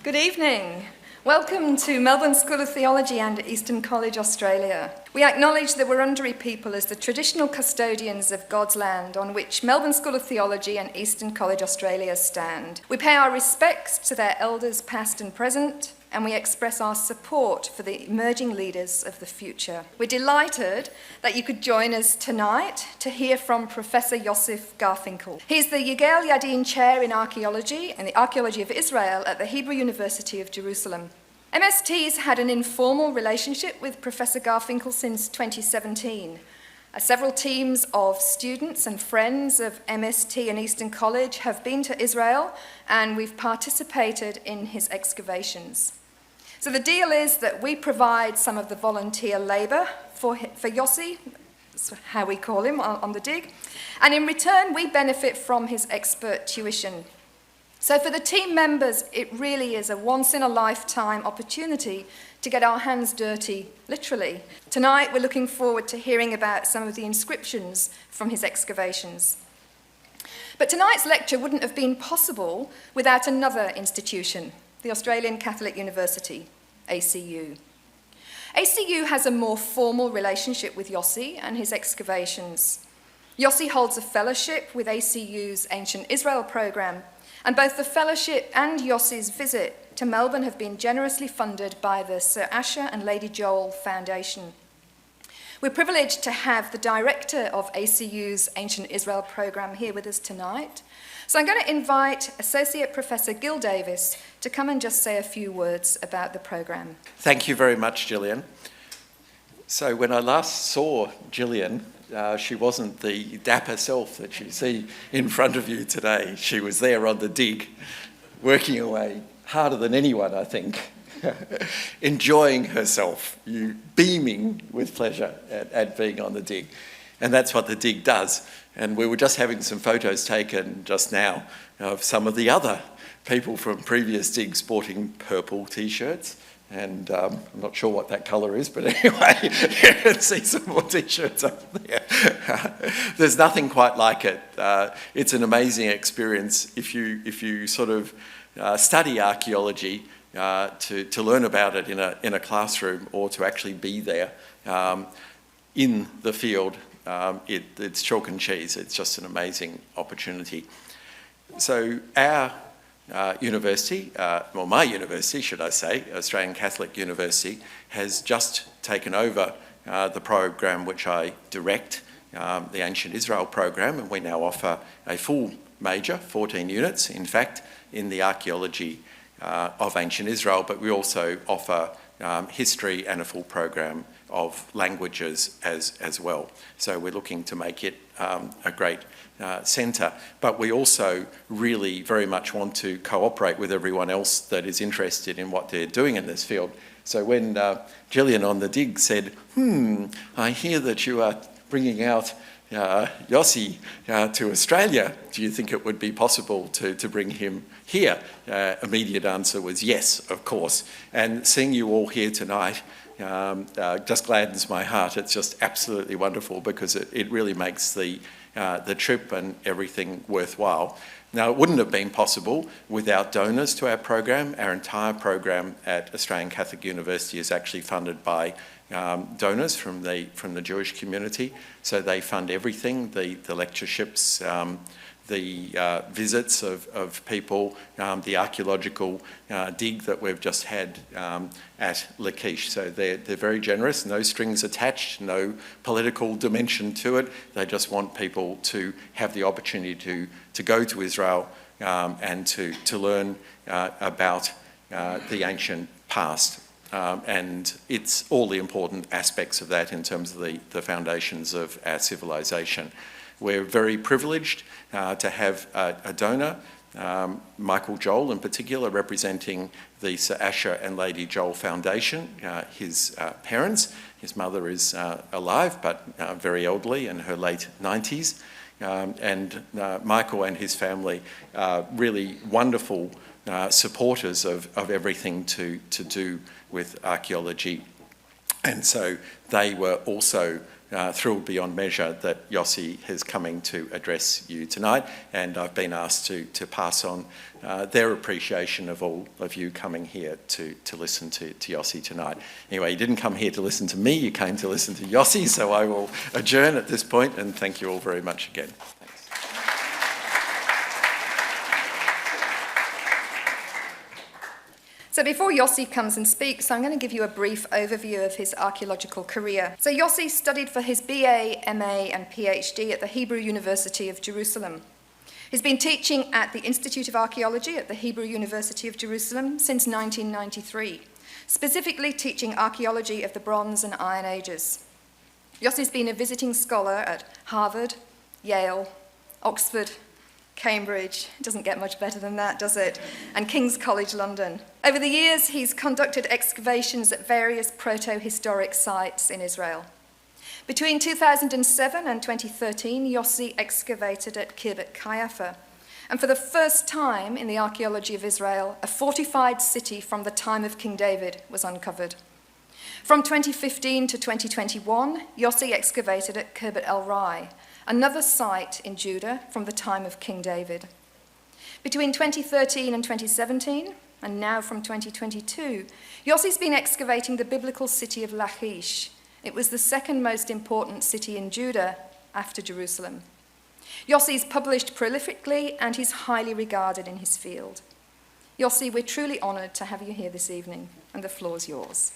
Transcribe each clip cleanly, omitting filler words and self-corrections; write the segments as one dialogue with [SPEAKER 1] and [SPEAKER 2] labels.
[SPEAKER 1] Good evening. Welcome to Melbourne School of Theology and Eastern College, Australia. We acknowledge the Wurundjeri people as the traditional custodians of God's land on which Melbourne School of Theology and Eastern College, Australia stand. We pay our respects to their elders past and present, and we express our support for the emerging leaders of the future. We're delighted that you could join us tonight to hear from Professor Yosef Garfinkle. He's the Yigael Yadin Chair in Archeology and the Archeology of Israel at the Hebrew University of Jerusalem. MST's had an informal relationship with Professor Garfinkle since 2017. Several teams of students and friends of MST and Eastern College have been to Israel, and we've participated in his excavations. So the deal is that we provide some of the volunteer labour for Yossi, that's how we call him on the dig, and in return we benefit from his expert tuition. So for the team members, it really is a once-in-a-lifetime opportunity to get our hands dirty, literally. Tonight we're looking forward to hearing about some of the inscriptions from his excavations. But tonight's lecture wouldn't have been possible without another institution, the Australian Catholic University, ACU. ACU has a more formal relationship with Yossi and his excavations. Yossi holds a fellowship with ACU's Ancient Israel program, and both the fellowship and Yossi's visit to Melbourne have been generously funded by the Sir Asher and Lady Joel Foundation. We're privileged to have the director of ACU's Ancient Israel program here with us tonight. So I'm going to invite Associate Professor Gil Davis to come and just say a few words about the program.
[SPEAKER 2] Thank you very much, Gillian. So when I last saw Gillian, she wasn't the dapper self that you see in front of you today. She was there on the dig, working away harder than anyone, I think, enjoying herself, beaming with pleasure at being on the dig. And that's what the dig does. And we were just having some photos taken just now of some of the other people from previous digs sporting purple T-shirts. And I'm not sure what that colour is, but anyway, you can see some more T-shirts up there. There's nothing quite like it. It's an amazing experience if you sort of study archaeology to learn about it in a classroom or to actually be there in the field. It's chalk and cheese. It's just an amazing opportunity. So our university, well, my university, should I say, Australian Catholic University, has just taken over the program which I direct, the Ancient Israel program, and we now offer a full major, 14 units, in fact, in the archaeology of Ancient Israel, but we also offer history and a full program of languages as well. So we're looking to make it a great centre, but we also really very much want to cooperate with everyone else that is interested in what they're doing in this field. So when Gillian on the dig said, I hear that you are bringing out Yossi to Australia, do you think it would be possible to bring him here? Immediate answer was yes, of course. And seeing you all here tonight just gladdens my heart. It's just absolutely wonderful because it really makes the trip and everything worthwhile. Now, it wouldn't have been possible without donors to our program. Our entire program at Australian Catholic University is actually funded by donors from the Jewish community. So they fund everything, the lectureships, the visits of people, the archaeological dig that we've just had at Lachish. So they're very generous, no strings attached, no political dimension to it. They just want people to have the opportunity to go to Israel and to learn about the ancient past. And it's all the important aspects of that in terms of the foundations of our civilization. We're very privileged to have a donor, Michael Joel in particular, representing the Sir Asher and Lady Joel Foundation, his parents. His mother is alive but very elderly, in her late 90s. And Michael and his family are really wonderful supporters of everything to do with archaeology. And so they were also thrilled beyond measure that Yossi is coming to address you tonight, and I've been asked to pass on their appreciation of all of you coming here to listen to Yossi tonight. Anyway, you didn't come here to listen to me, you came to listen to Yossi, so I will adjourn at this point, and thank you all very much again. Thanks.
[SPEAKER 1] So before Yossi comes and speaks, I'm going to give you a brief overview of his archaeological career. So Yossi studied for his BA, MA and PhD at the Hebrew University of Jerusalem. He's been teaching at the Institute of Archeology at the Hebrew University of Jerusalem since 1993, specifically teaching archaeology of the Bronze and Iron Ages. Yossi's been a visiting scholar at Harvard, Yale, Oxford, Cambridge, it doesn't get much better than that, does it? And King's College London. Over the years, he's conducted excavations at various proto-historic sites in Israel. Between 2007 and 2013, Yossi excavated at Kibbutz Haifa, and for the first time in the archaeology of Israel, a fortified city from the time of King David was uncovered. From 2015 to 2021, Yossi excavated at Kibbutz El-Rai, another site in Judah from the time of King David. Between 2013 and 2017, and now from 2022, Yossi's been excavating the biblical city of Lachish. It was the second most important city in Judah after Jerusalem. Yossi's published prolifically and he's highly regarded in his field. Yossi, we're truly honoured to have you here this evening, and the floor's yours.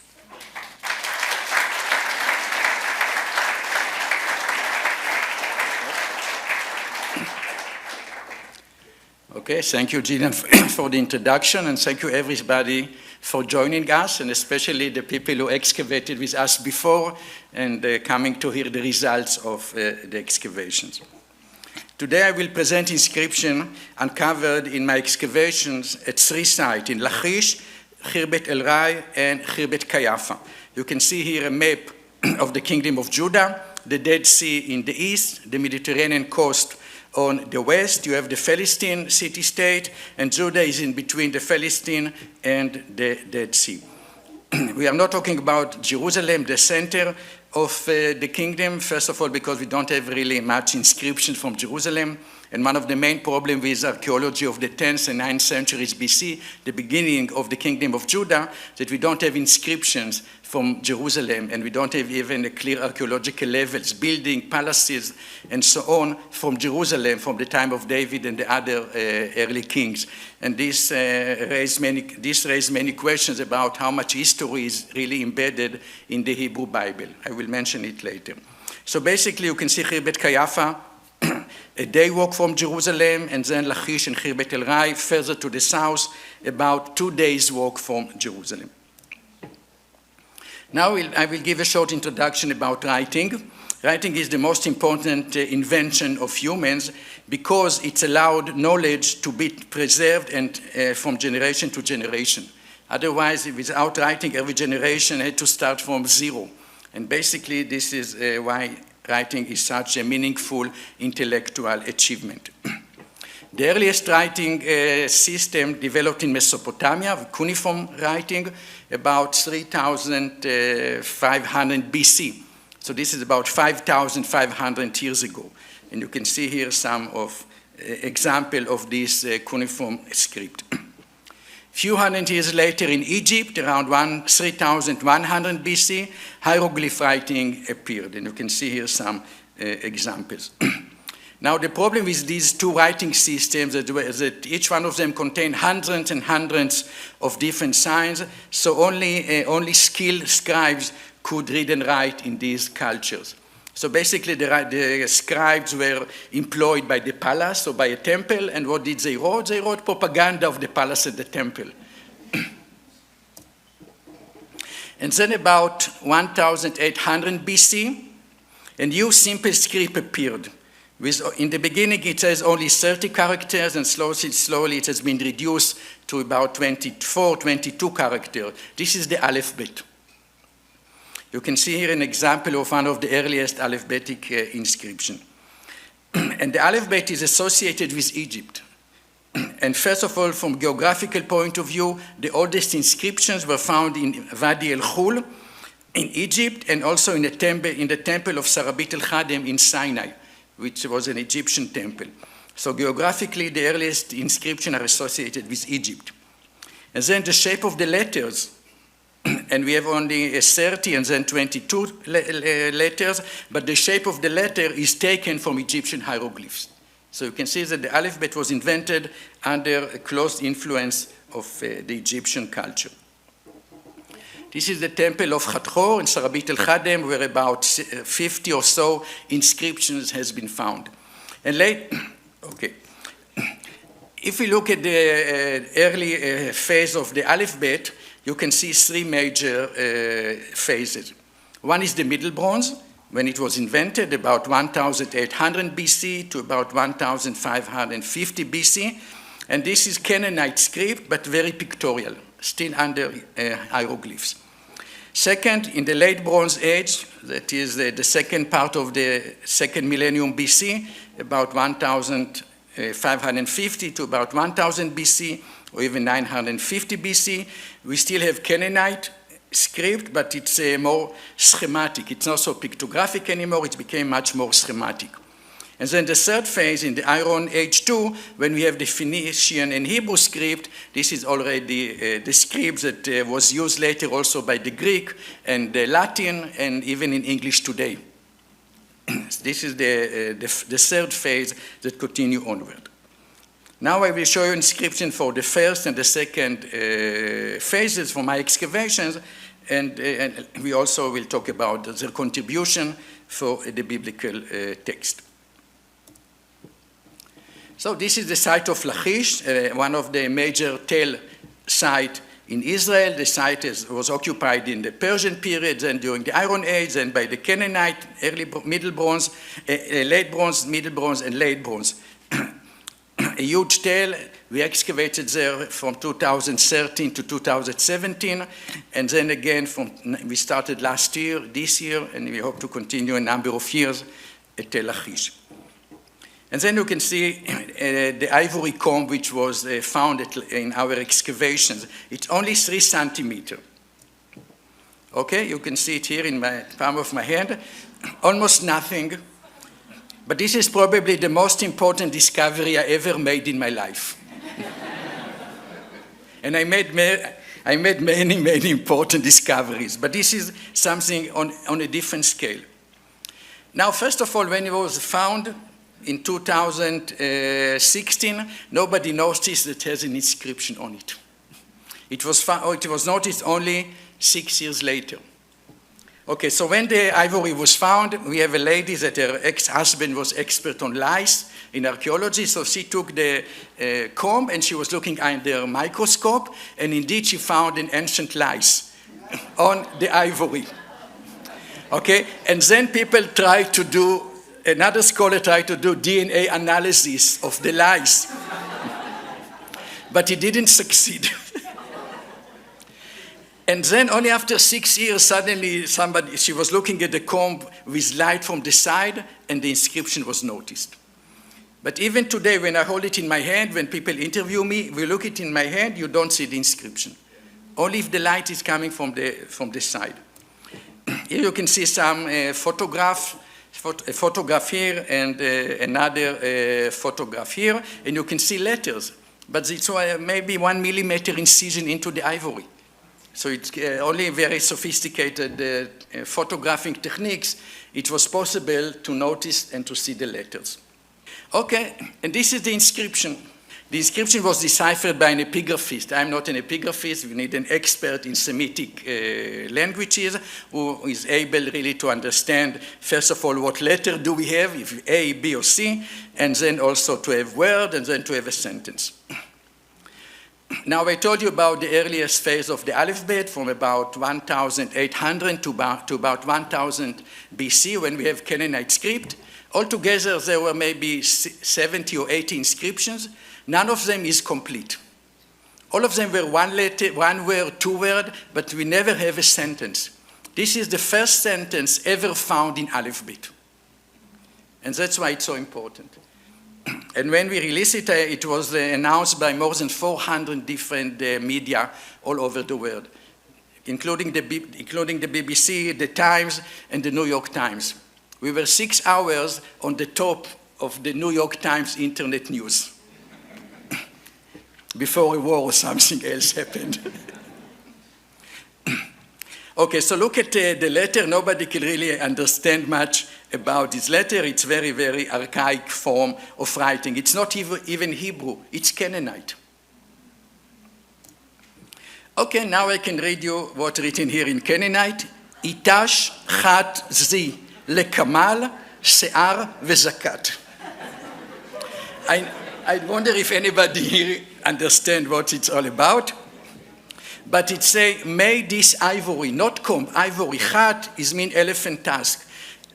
[SPEAKER 3] Okay, thank you, Gillian, for the introduction, and thank you, everybody, for joining us, and especially the people who excavated with us before and coming to hear the results of the excavations. Today, I will present inscription uncovered in my excavations at three sites, in Lachish, Khirbet El-Rai, and Khirbet Haifa. You can see here a map of the Kingdom of Judah, the Dead Sea in the east, the Mediterranean coast on the west. You have the Philistine city-state, and Judah is in between the Philistine and the Dead Sea. We are not talking about Jerusalem, the center of the kingdom, first of all, because we don't have really much inscription from Jerusalem. And one of the main problems with archaeology of the 10th and 9th centuries BC, the beginning of the kingdom of Judah, that we don't have inscriptions from Jerusalem, and we don't have even a clear archaeological levels, building, palaces, and so on from Jerusalem from the time of David and the other early kings. And this raised many questions about how much history is really embedded in the Hebrew Bible. I will mention it later. So basically, you can see Khirbet Haifa, a day walk from Jerusalem, and then Lachish and Khirbet El-Rai, further to the south, about 2 days walk from Jerusalem. Now I will give a short introduction about writing. Writing is the most important invention of humans because it's allowed knowledge to be preserved and from generation to generation. Otherwise, without writing, every generation had to start from zero. And basically, this is why writing is such a meaningful intellectual achievement. The earliest writing system developed in Mesopotamia, cuneiform writing, about 3,500 BC. So this is about 5,500 years ago. And you can see here some of example of this cuneiform script. Few hundred years later in Egypt, around 3,100 BC, hieroglyph writing appeared. And you can see here some examples. Now, the problem with these two writing systems is that each one of them contained hundreds and hundreds of different signs, so only skilled scribes could read and write in these cultures. So basically, the scribes were employed by the palace or by a temple, and what did they write? They wrote propaganda of the palace and the temple. And then about 1,800 BC, a new simple script appeared. In the beginning, it says only 30 characters, and slowly it has been reduced to about 24, 22 characters. This is the alphabet. You can see here an example of one of the earliest alphabetic inscriptions. And the alphabet is associated with Egypt. And first of all, from geographical point of view, the oldest inscriptions were found in Wadi el-Khul, in Egypt and also in the temple of Sarabit el-Khadem in Sinai, which was an Egyptian temple. So geographically, the earliest inscriptions are associated with Egypt. And then the shape of the letters, and we have only 30 and then 22 letters, but the shape of the letter is taken from Egyptian hieroglyphs. So you can see that the alphabet was invented under a close influence of the Egyptian culture. This is the temple of Khatron in Sarabit el-Khadem, where about 50 or so inscriptions has been found. And if we look at the early phase of the alphabet, you can see three major phases. One is the Middle Bronze, when it was invented, about 1800 BC to about 1550 BC. And this is Canaanite script, but very pictorial, still under hieroglyphs. Second, in the late Bronze Age, that is the second part of the second millennium BC, about 1550 to about 1000 BC, or even 950 BC, we still have Canaanite script, but it's more schematic. It's not so pictographic anymore, it became much more schematic. And then the third phase in the Iron Age 2, when we have the Phoenician and Hebrew script, this is already the script that was used later also by the Greek and the Latin and even in English today. This is the third phase that continue onward. Now I will show you inscription for the first and the second phases for my excavations, and we also will talk about their contribution for the biblical text. So this is the site of Lachish, one of the major tell sites in Israel. The site was occupied in the Persian period and during the Iron Age and by the Canaanite, Middle Bronze, Late Bronze, Middle Bronze, and Late Bronze. A huge tell. We excavated there from 2013 to 2017, and then again we started last year, this year, and we hope to continue a number of years at Tel Lachish. And then you can see the ivory comb which was found in our excavations. It's only 3 centimeters. Okay, you can see it here in my palm of my hand. Almost nothing. But this is probably the most important discovery I ever made in my life. And I made many, many important discoveries. But this is something on a different scale. Now, first of all, when it was found, in 2016, nobody noticed that it has an inscription on it. It was noticed only 6 years later. Okay, so when the ivory was found, we have a lady that her ex-husband was expert on lice in archaeology, so she took the comb and she was looking under a microscope, and indeed she found an ancient lice on the ivory. Okay, and then people tried to do another scholar tried to do DNA analysis of the lice, but he didn't succeed. And then only after 6 years, suddenly she was looking at the comb with light from the side, and the inscription was noticed. But even today, when I hold it in my hand, when people interview me, we look it in my hand, you don't see the inscription. Only if the light is coming from the side. Here you can see some photograph here and another photograph here, and you can see letters, but it's maybe 1 millimeter incision into the ivory. So it's only very sophisticated photographing techniques, it was possible to notice and to see the letters. Okay, and this is the inscription. The inscription was deciphered by an epigraphist. I'm not an epigraphist. We need an expert in Semitic languages who is able really to understand, first of all, what letter do we have, if A, B, or C, and then also to have word, and then to have a sentence. Now, I told you about the earliest phase of the alphabet from about 1800 to about 1000 BC when we have Canaanite script. Altogether, there were maybe 70 or 80 inscriptions. None of them is complete. All of them were one letter, one word, two words, but we never have a sentence. This is the first sentence ever found in alphabet. And that's why it's so important. And when we released it, it was announced by more than 400 different media all over the world. including the BBC, the Times, and the New York Times. We were 6 hours on the top of the New York Times internet news before a war or something else happened. Okay, so look at the letter. Nobody can really understand much about this letter. It's very, very archaic form of writing. It's not even Hebrew, it's Canaanite. Okay, now I can read you what's written here in Canaanite. Itash chat zi lekamal se'ar vezakat. I wonder if anybody here understands what it's all about. But it say, may this ivory, not comb, ivory, chat is mean elephant tusk.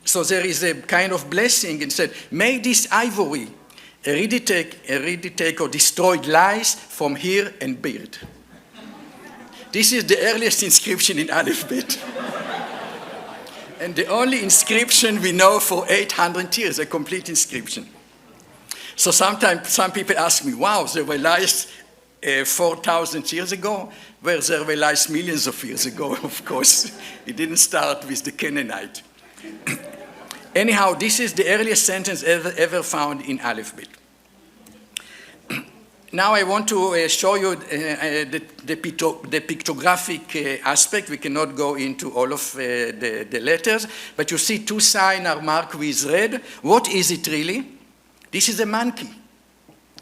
[SPEAKER 3] So there is a kind of blessing and said, may this ivory eradicate or destroyed lice from hair and beard. This is the earliest inscription in alphabet. And the only inscription we know for 800 years, a complete inscription. So sometimes some people ask me, wow, there were lice 4,000 years ago? Well, there were lice millions of years ago, of course. It didn't start with the Canaanite. Anyhow, this is the earliest sentence ever found in alphabet. Now I want to show you the pictographic aspect. We cannot go into all of the letters, but you see 2 signs are marked with red. What is it really? This is a monkey.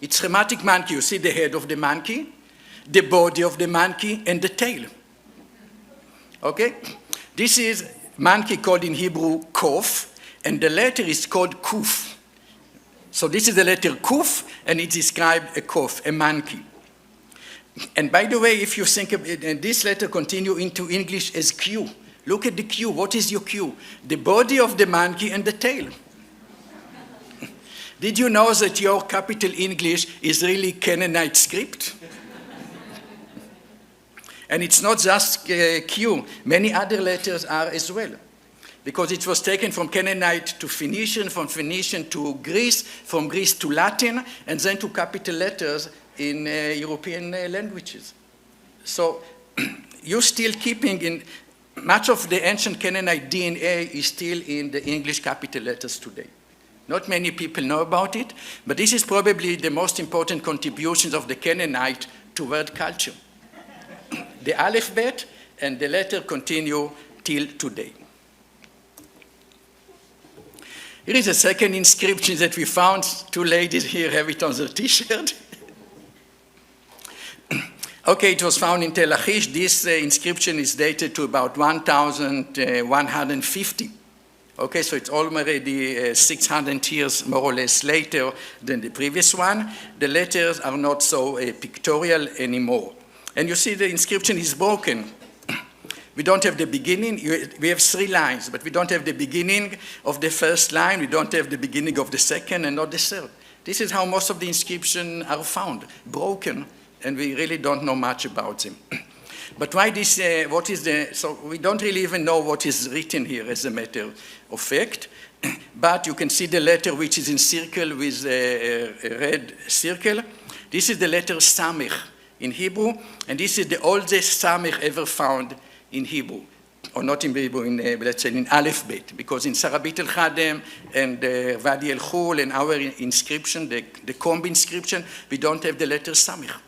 [SPEAKER 3] It's a schematic monkey. You see the head of the monkey, the body of the monkey, and the tail. Okay? This is monkey called in Hebrew kof, and the letter is called kuf. So this is the letter kuf, and it describes a kof, a monkey. And by the way, if you think of it, and this letter continue into English as Q. Look at the Q. What is your Q? The body of the monkey and the tail. Did you know that your capital English is really Canaanite script? And it's not just Q. Many other letters are as well. Because it was taken from Canaanite to Phoenician, from Phoenician to Greece, from Greece to Latin, and then to capital letters in European languages. So you're still keeping in, much of the ancient Canaanite DNA is still in the English capital letters today. Not many people know about it, but this is probably the most important contributions of the Canaanite to world culture. The alphabet and the letter continue till today. Here is a second inscription that we found. 2 ladies here have it on their t-shirt. Okay, it was found in Tel Achish. This inscription is dated to about 1150. Okay, so it's already 600 years, more or less, later than the previous one. The letters are not so pictorial anymore. And you see the inscription is broken. We don't have the beginning. We have 3 lines, but we don't have the beginning of the first line. We don't have the beginning of the second and not the third. This is how most of the inscriptions are found, broken, and we really don't know much about them. But why this, so we don't really even know what is written here as a matter of fact, but you can see the letter which is in circle with a red circle. This is the letter Samech in Hebrew, and this is the oldest Samech ever found in Hebrew, or not in Hebrew, let's say in alphabet, because in Sarabit el-Khadem and Wadi el-Khul and our inscription, the comb inscription, we don't have the letter Samech.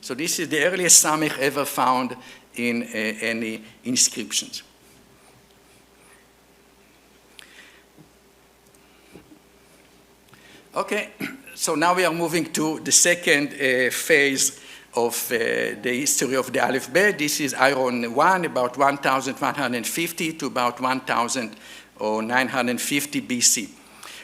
[SPEAKER 3] So this is the earliest Samech ever found in any inscriptions. Okay, so now we are moving to the second phase of the history of the alphabet. This is Iron 1, about 1150 to about 1950 BC.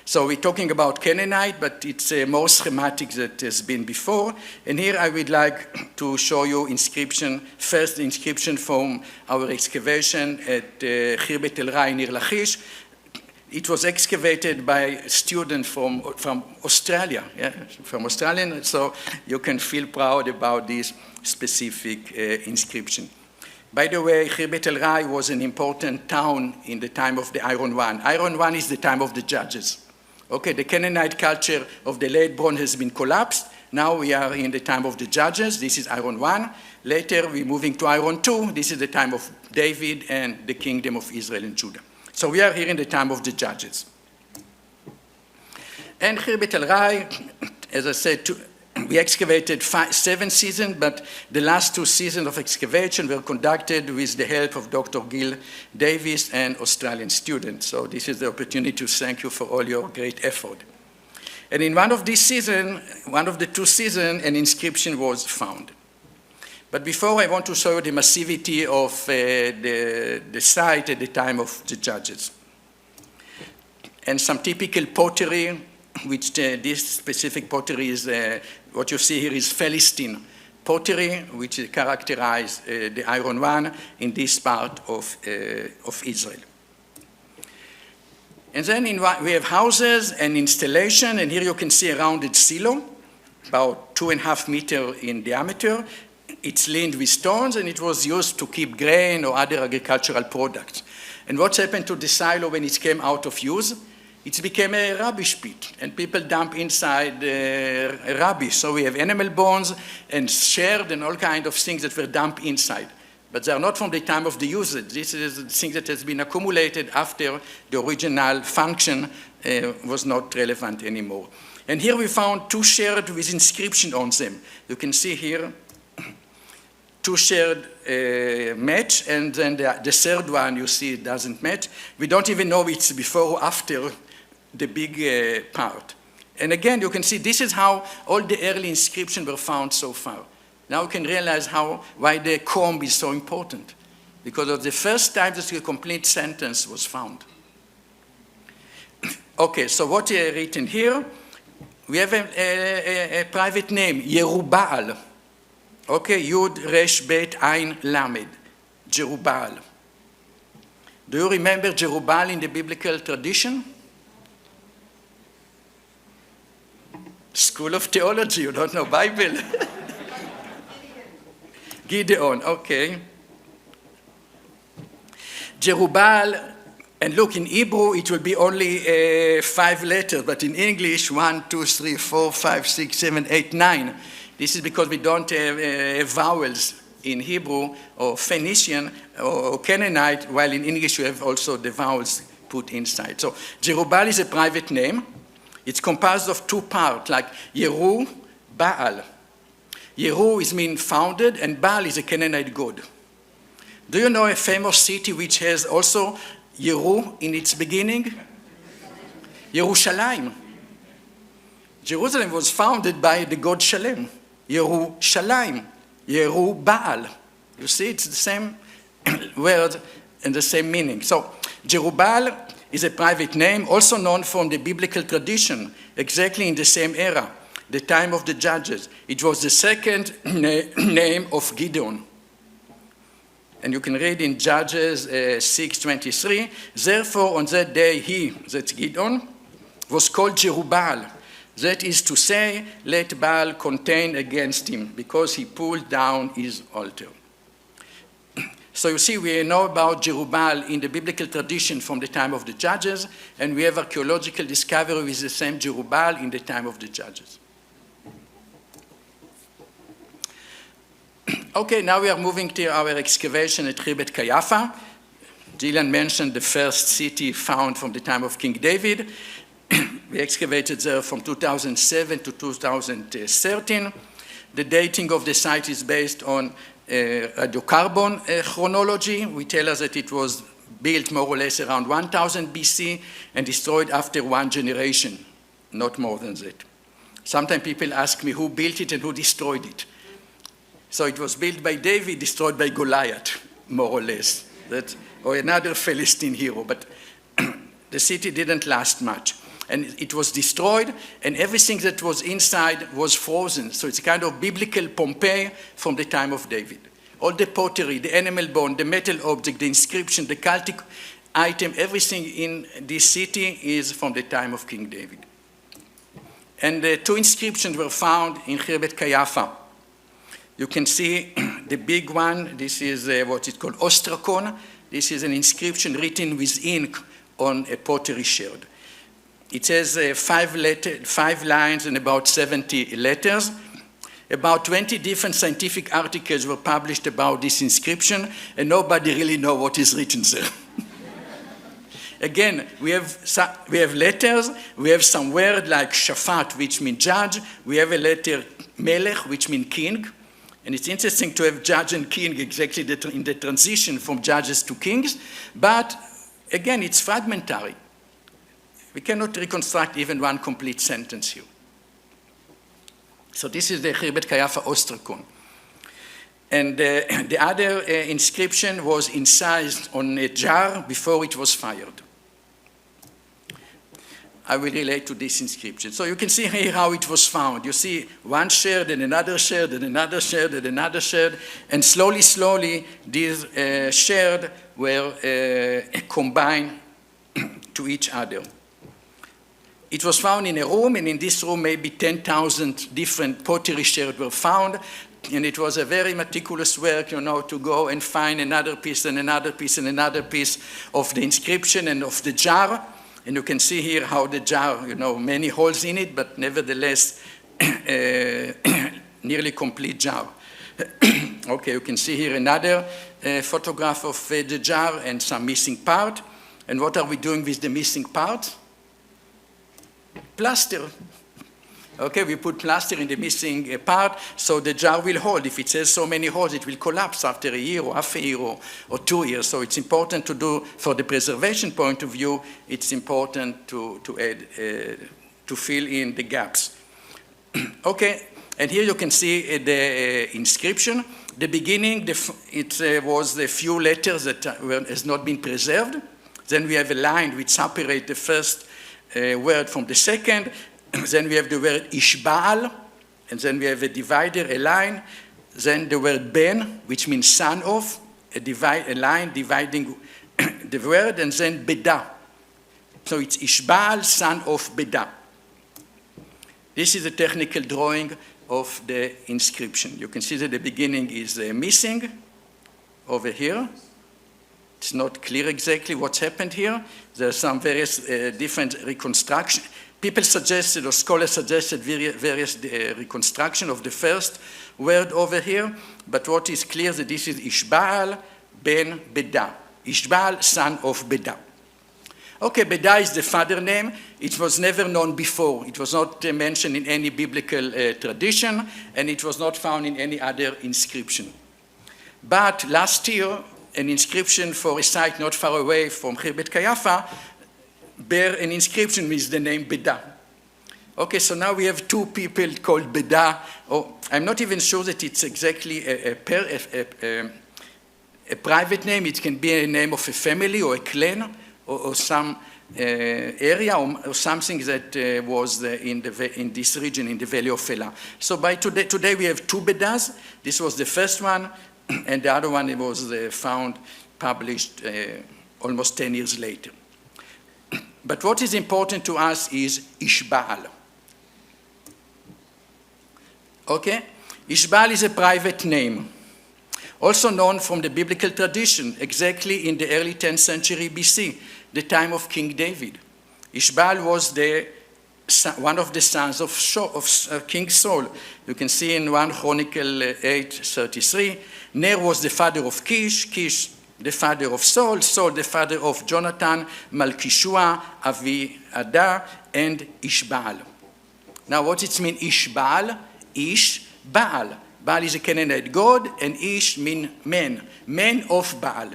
[SPEAKER 3] So we're talking about Canaanite, but it's more schematic than it has been before. And here I would like to show you inscription, first inscription from our excavation at Khirbet el-Rai near Lachish. It was excavated by a student from Australia, from Australia, so you can feel proud about this specific inscription. By the way, Khirbet el-Rai was an important town in the time of the Iron One. Iron One is the time of the judges. Okay, the Canaanite culture of the late Bronze has been collapsed. Now we are in the time of the judges. This is Iron 1. Later, we're moving to Iron 2. This is the time of David and the kingdom of Israel and Judah. So we are here in the time of the judges. And here Betel Rai, as I said, we excavated 7 seasons, but the last 2 seasons of excavation were conducted with the help of Dr. Gil Davis and Australian students. So this is the opportunity to thank you for all your great effort. And in one of these seasons, one of the 2 seasons, an inscription was found. But before, I want to show you the massivity of the site at the time of the judges. And some typical pottery, which this specific pottery is, what you see here is Philistine pottery, which characterizes the Iron 1 in this part of Israel. And then we have houses and installation, and here you can see a rounded silo, about 2.5 meters in diameter. It's lined with stones, and it was used to keep grain or other agricultural products. And what's happened to the silo when it came out of use? It became a rubbish pit, and people dump inside rubbish. So we have animal bones and shared and all kinds of things that were dumped inside. But they are not from the time of the usage. This is the thing that has been accumulated after the original function was not relevant anymore. And here we found 2 shards with inscription on them. You can see here 2 shards match, and then the third one you see doesn't match. We don't even know it's before or after the big part. And again, you can see this is how all the early inscriptions were found so far. Now you can realize why the comb is so important, because of the first time that a complete sentence was found. Okay, so what is written here? We have a private name, Jerubbaal. Okay, Yud Resh Bet Ein Lamed, Jerubbaal. Do you remember Jerubbaal in the biblical tradition? School of Theology, you don't know Bible? Gideon, okay. Jerubbaal, and look, in Hebrew it will be only 5 letters, but in English, 1, 2, 3, 4, 5, 6, 7, 8, 9. This is because we don't have vowels in Hebrew or Phoenician or Canaanite, while in English you have also the vowels put inside. So Jerubbaal is a private name. It's composed of 2 parts, like Yeru, Baal. Yeru is mean founded, and Baal is a Canaanite god. Do you know a famous city which has also Yeru in its beginning? Yerushalayim. Jerusalem was founded by the god Shalem. Yerushalayim. Yeru Baal. You see, it's the same word and the same meaning. So Jerubbaal is a private name, also known from the biblical tradition, exactly in the same era, the time of the judges. It was the second name of Gideon. And you can read in Judges 6:23, therefore on that day he, that's Gideon, was called Jerubbaal. That is to say, let Baal contend against him, because he pulled down his altar. So you see, we know about Jerubbaal in the biblical tradition from the time of the judges, and we have archaeological discovery with the same Jerubbaal in the time of the judges. Okay, now we are moving to our excavation at Khibet Kayafa. Gillian mentioned the first city found from the time of King David. We excavated there from 2007 to 2013. The dating of the site is based on radiocarbon chronology. We tell us that it was built more or less around 1000 BC and destroyed after 1 generation, not more than that. Sometimes people ask me who built it and who destroyed it. So it was built by David, destroyed by Goliath, more or less, or another Philistine hero, but the city didn't last much. And it was destroyed, and everything that was inside was frozen. So it's a kind of biblical Pompeii from the time of David. All the pottery, the animal bone, the metal object, the inscription, the cultic item, everything in this city is from the time of King David. And 2 inscriptions were found in Khibet Kayafa. You can see the big one. This is what is called ostracon. This is an inscription written with ink on a pottery shard. It has 5 lines and about 70 letters. About 20 different scientific articles were published about this inscription, and nobody really knows what is written there. Again, we have letters, we have some word like shafat, which means judge, we have a letter melech, which means king, and it's interesting to have judge and king exactly in the transition from judges to kings, but again, it's fragmentary. We cannot reconstruct even one complete sentence here. So this is the Khirbet Kayafa ostracon. And the other inscription was incised on a jar before it was fired. I will relate to this inscription. So you can see here how it was found. You see one sherd and another sherd and another sherd and another sherd, and slowly, slowly, these sherds were combined to each other. It was found in a room, and in this room maybe 10,000 different pottery sherds were found, and it was a very meticulous work, to go and find another piece and another piece and another piece of the inscription and of the jar. And you can see here how the jar, many holes in it, but nevertheless, nearly complete jar. Okay, you can see here another photograph of the jar and some missing part. And what are we doing with the missing part? Plaster. Okay, we put plaster in the missing part, so the jar will hold. If it has so many holes, it will collapse after a year or half a year or 2 years. So it's important to do, for the preservation point of view, it's important to add, to fill in the gaps. Okay, and here you can see the inscription. The beginning, it was the few letters that has not been preserved. Then we have a line which separates the first word from the second. Then we have the word Ishbal, and then we have a divider, a line. Then the word Ben, which means son of, a line dividing the word, and then Beda. So it's Ishbal, son of Beda. This is a technical drawing of the inscription. You can see that the beginning is missing over here. It's not clear exactly what's happened here. There are some various different reconstructions. People suggested, or scholars suggested, various reconstruction of the first word over here, but what is clear is that this is Ishbal ben Beda. Ishbal, son of Beda. Okay, Beda is the father name. It was never known before. It was not mentioned in any biblical tradition, and it was not found in any other inscription. But last year, an inscription for a site not far away from Khirbet Kayafa bear an inscription with the name Beda. Okay, so now we have two people called Beda. Oh, I'm not even sure that it's exactly a private name. It can be a name of a family or a clan or some area or something that was in this region in the Valley of Elah. So by today we have two Bedas. This was the first one, and the other one was found, published almost 10 years later. But what is important to us is Ishbal. Okay? Ishbal is a private name, also known from the biblical tradition, exactly in the early 10th century BC, the time of King David. Ishbal was one of the sons of King Saul. You can see in 1 Chronicle 8:33, Ner was the father of Kish, Kish the father of Saul, Saul the father of Jonathan, Malkishua, Avi-Ada, and Ishbal. Now what does it mean, Ishbal? Ish, Baal. Baal is a Canaanite god, and Ish means men, men of Baal.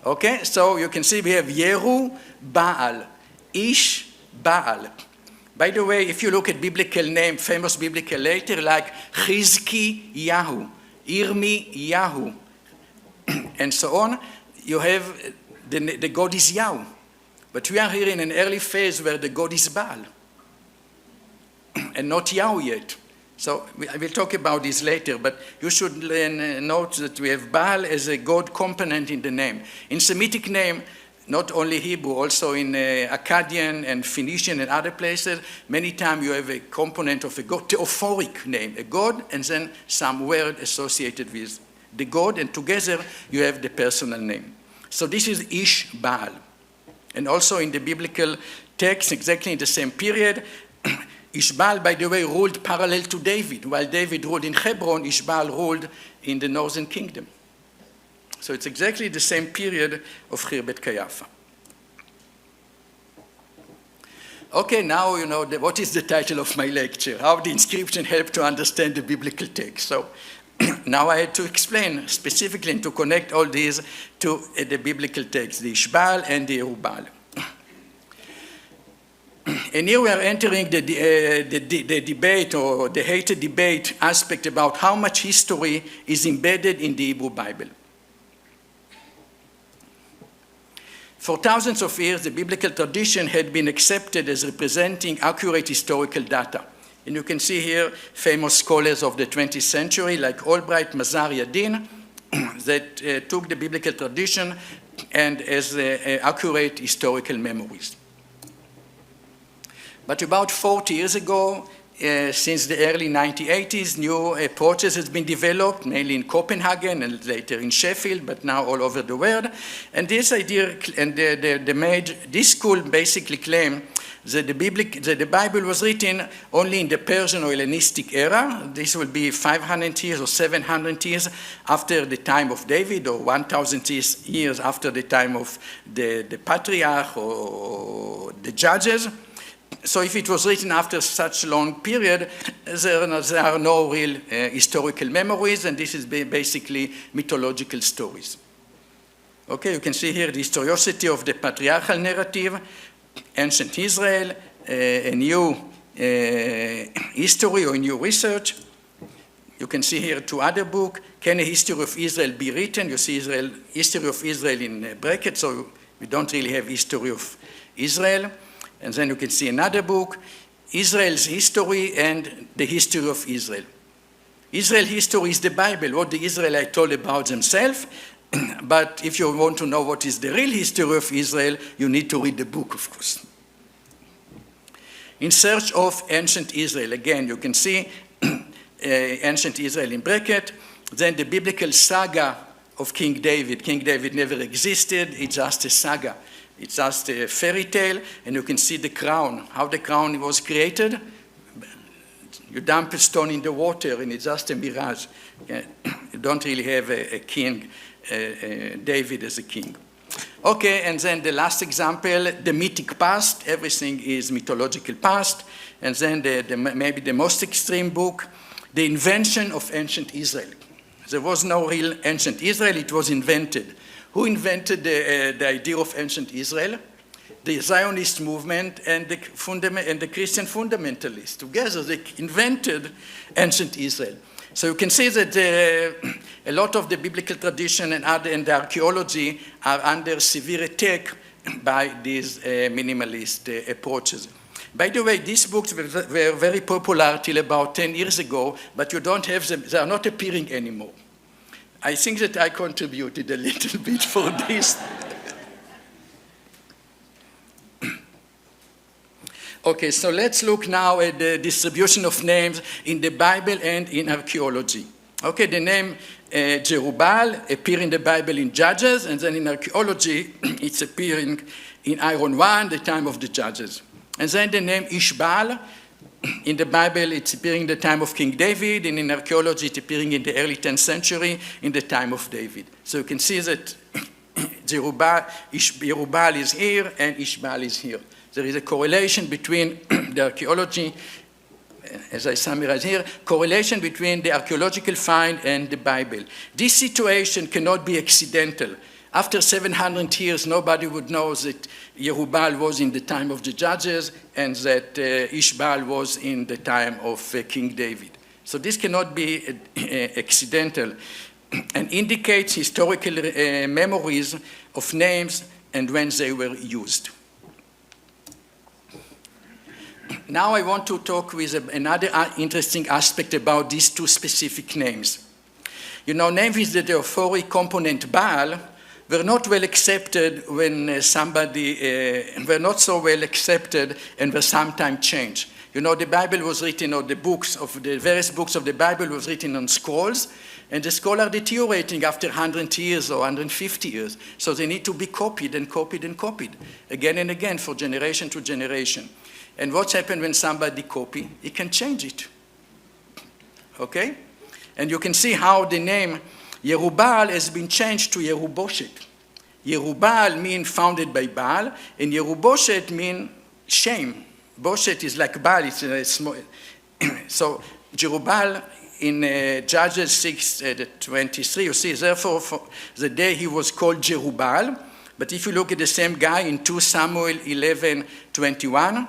[SPEAKER 3] Okay, so you can see we have Yeru, Baal, Ish, Baal. By the way, if you look at biblical name, famous biblical letter like Chizki Yahu, Irmi Yahu, and so on, you have the god is Yahweh. But we are here in an early phase where the god is Baal, and not Yahweh yet. So I will talk about this later, but you should note that we have Baal as a god component in the name. In Semitic name, not only Hebrew, also in Akkadian and Phoenician and other places, many times you have a component of a god, theophoric name, a god, and then some word associated with the god, and together you have the personal name. So this is Ishbal. And also in the biblical text, exactly in the same period, Ishbal, by the way, ruled parallel to David. While David ruled in Hebron, Ishbal ruled in the northern kingdom. So it's exactly the same period of Khirbet Kayafa. Okay, now you know what is the title of my lecture, how the inscription helped to understand the biblical text. So now I had to explain specifically and to connect all these to the biblical text, the Ishbal and the Yerubal. And here we are entering the debate or the hated debate aspect about how much history is embedded in the Hebrew Bible. For thousands of years, the biblical tradition had been accepted as representing accurate historical data. And you can see here famous scholars of the 20th century like Albright, Mazar, Yadin, that took the biblical tradition and as accurate historical memories. But about 40 years ago, since the early 1980s, new approaches has been developed, mainly in Copenhagen and later in Sheffield, but now all over the world. And this idea, and this school basically claim that the Bible was written only in the Persian or Hellenistic era. This will be 500 years or 700 years after the time of David, or 1,000 years after the time of the patriarch or the judges. So if it was written after such a long period, there are no real historical memories, and this is basically mythological stories. Okay, you can see here the historicity of the patriarchal narrative, ancient Israel, a new history or new research. You can see here two other books. Can a history of Israel be written? You see history of Israel in brackets, so we don't really have history of Israel. And then you can see another book, Israel's History and the History of Israel. Israel history is the Bible, what the Israelites told about themselves. But if you want to know what is the real history of Israel, you need to read the book, of course. In search of ancient Israel, again, you can see ancient Israel in bracket. Then the biblical saga of King David. King David never existed, it's just a saga. It's just a fairy tale, and you can see the crown, how the crown was created. You dump a stone in the water, and it's just a mirage. You don't really have a king, David as a king. Okay, and then the last example, the mythic past. Everything is mythological past. And then maybe the most extreme book, the invention of ancient Israel. There was no real ancient Israel, it was invented. Who invented the idea of ancient Israel? The Zionist movement and the Christian fundamentalists. Together, they invented ancient Israel. So you can see that a lot of the biblical tradition and the archaeology are under severe attack by these minimalist approaches. By the way, these books were very popular till about 10 years ago, but you don't have them, they are not appearing anymore. I think that I contributed a little bit for this. Okay, so let's look now at the distribution of names in the Bible and in archaeology. Okay, the name Jerubbaal appears in the Bible in Judges, and then in archaeology, it's appearing in Iron 1, the time of the Judges. And then the name Ishbal, in the Bible, it's appearing in the time of King David, and in archaeology, it's appearing in the early 10th century, in the time of David. So you can see that Jerubbaal is here, and Ishbal is here. There is a correlation between the archaeology, as I summarize here, correlation between the archaeological find and the Bible. This situation cannot be accidental. After 700 years, nobody would know that Jerubbaal was in the time of the judges and that Ishbal was in the time of King David. So this cannot be accidental and indicates historical memories of names and when they were used. Now I want to talk with another interesting aspect about these two specific names. You know, names with the theophoric component Baal were not well accepted when were not so well accepted and were sometimes changed. You know, the Bible was written, or the various books of the Bible was written on scrolls, And the scholars are deteriorating after 100 years or 150 years. So they need to be copied and copied and copied again and again for generation to generation. And what's happened when somebody copy? He can change it. Okay? And you can see how the name Yerubal has been changed to Yeruboshet. Yerubal means founded by Baal, and Yeruboshet means shame. Boshet is like Baal, it's a small. So Jerubal in Judges 6:23, you see, therefore for the day he was called Jerubal. But if you look at the same guy in 2 Samuel 11:21,